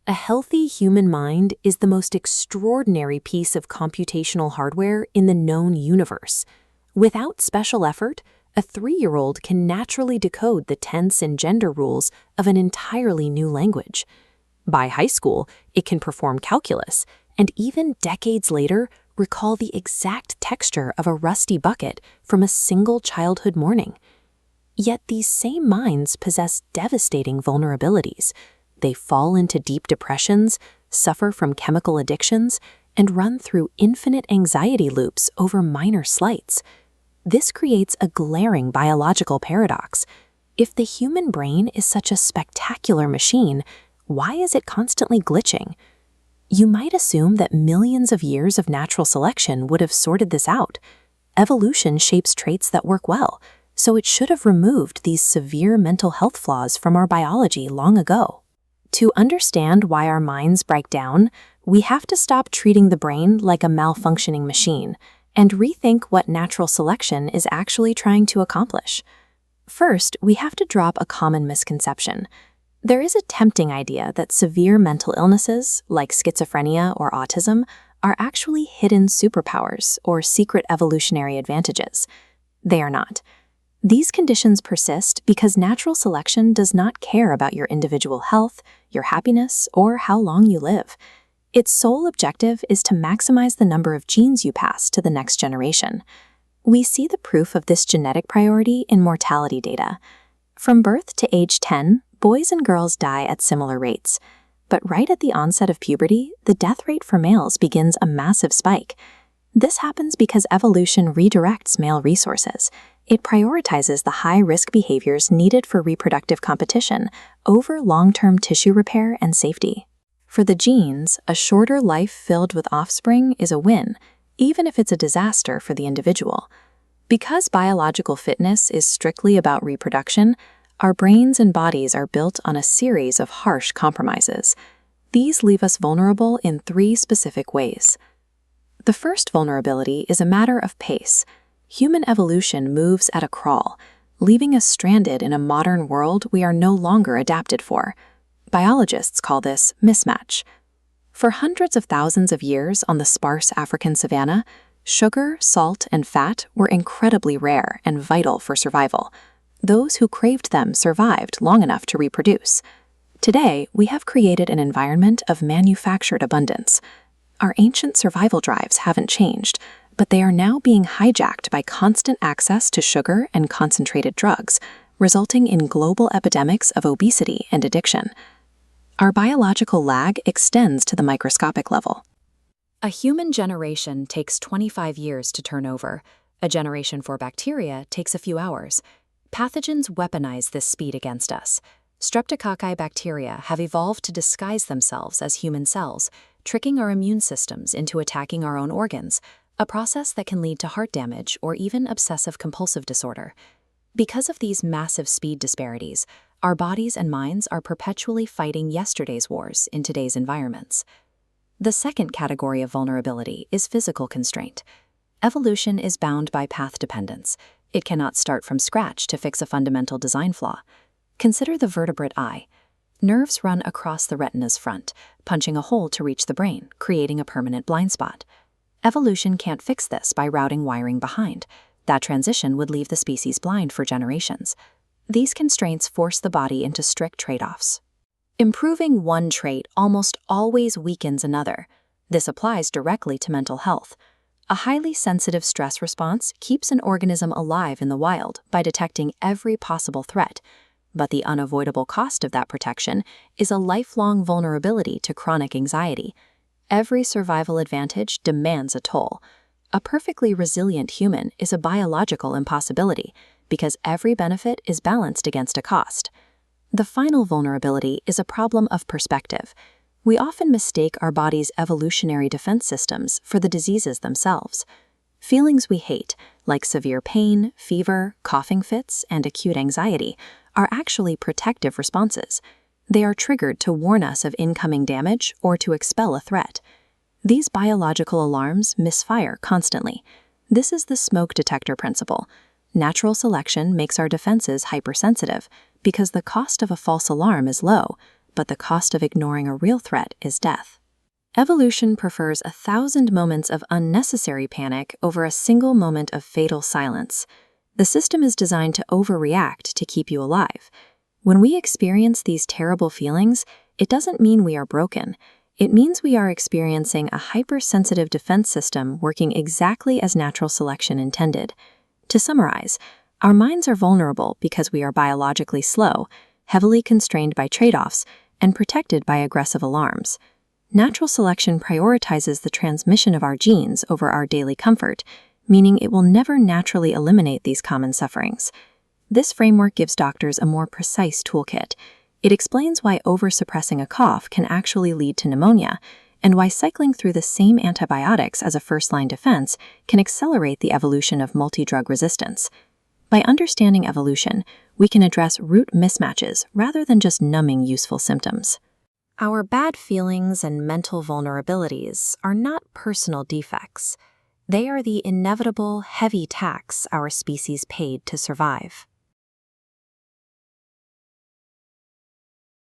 A healthy human mind is the most extraordinary piece of computational hardware in the known universe. Without special effort, a 3-year-old can naturally decode the tense and gender rules of an entirely new language. By high school, it can perform calculus, and even decades later, recall the exact texture of a rusty bucket from a single childhood morning. Yet these same minds possess devastating vulnerabilities. They fall into deep depressions, suffer from chemical addictions, and run through infinite anxiety loops over minor slights. This creates a glaring biological paradox. If the human brain is such a spectacular machine, why is it constantly glitching? You might assume that millions of years of natural selection would have sorted this out. Evolution shapes traits that work well, so it should have removed these severe mental health flaws from our biology long ago. To understand why our minds break down, we have to stop treating the brain like a malfunctioning machine and rethink what natural selection is actually trying to accomplish. First, we have to drop a common misconception. There is a tempting idea that severe mental illnesses, like schizophrenia or autism, are actually hidden superpowers or secret evolutionary advantages. They are not. These conditions persist because natural selection does not care about your individual health, your happiness, or how long you live. Its sole objective is to maximize the number of genes you pass to the next generation. We see the proof of this genetic priority in mortality data. From birth to age 10, boys and girls die at similar rates. But right at the onset of puberty, the death rate for males begins a massive spike. This happens because evolution redirects male resources. It prioritizes the high-risk behaviors needed for reproductive competition over long-term tissue repair and safety. For the genes, a shorter life filled with offspring is a win, even if it's a disaster for the individual. Because biological fitness is strictly about reproduction, our brains and bodies are built on a series of harsh compromises. These leave us vulnerable in 3 specific ways. The first vulnerability is a matter of pace. Human evolution moves at a crawl, leaving us stranded in a modern world we are no longer adapted for. Biologists call this mismatch. For hundreds of thousands of years on the sparse African savanna, sugar, salt, and fat were incredibly rare and vital for survival. Those who craved them survived long enough to reproduce. Today, we have created an environment of manufactured abundance. Our ancient survival drives haven't changed, but they are now being hijacked by constant access to sugar and concentrated drugs, resulting in global epidemics of obesity and addiction. Our biological lag extends to the microscopic level. A human generation takes 25 years to turn over. A generation for bacteria takes a few hours. Pathogens weaponize this speed against us. Streptococci bacteria have evolved to disguise themselves as human cells, tricking our immune systems into attacking our own organs, a process that can lead to heart damage or even obsessive-compulsive disorder. Because of these massive speed disparities, our bodies and minds are perpetually fighting yesterday's wars in today's environments. The second category of vulnerability is physical constraint. Evolution is bound by path dependence. It cannot start from scratch to fix a fundamental design flaw. Consider the vertebrate eye. Nerves run across the retina's front, punching a hole to reach the brain, creating a permanent blind spot. Evolution can't fix this by routing wiring behind. That transition would leave the species blind for generations. These constraints force the body into strict trade-offs. Improving one trait almost always weakens another. This applies directly to mental health. A highly sensitive stress response keeps an organism alive in the wild by detecting every possible threat. But the unavoidable cost of that protection is a lifelong vulnerability to chronic anxiety. Every survival advantage demands a toll. A perfectly resilient human is a biological impossibility because every benefit is balanced against a cost. The final vulnerability is a problem of perspective. We often mistake our body's evolutionary defense systems for the diseases themselves. Feelings we hate, like severe pain, fever, coughing fits, and acute anxiety, are actually protective responses. They are triggered to warn us of incoming damage or to expel a threat. These biological alarms misfire constantly. This is the smoke detector principle. Natural selection makes our defenses hypersensitive because the cost of a false alarm is low, but the cost of ignoring a real threat is death. Evolution prefers 1,000 moments of unnecessary panic over a single moment of fatal silence. The system is designed to overreact to keep you alive. When we experience these terrible feelings, it doesn't mean we are broken. It means we are experiencing a hypersensitive defense system working exactly as natural selection intended. To summarize, our minds are vulnerable because we are biologically slow, heavily constrained by trade-offs, and protected by aggressive alarms. Natural selection prioritizes the transmission of our genes over our daily comfort, meaning it will never naturally eliminate these common sufferings. This framework gives doctors a more precise toolkit. It explains why over-suppressing a cough can actually lead to pneumonia, and why cycling through the same antibiotics as a first-line defense can accelerate the evolution of multi-drug resistance. By understanding evolution, we can address root mismatches rather than just numbing useful symptoms. Our bad feelings and mental vulnerabilities are not personal defects. They are the inevitable, heavy tax our species paid to survive.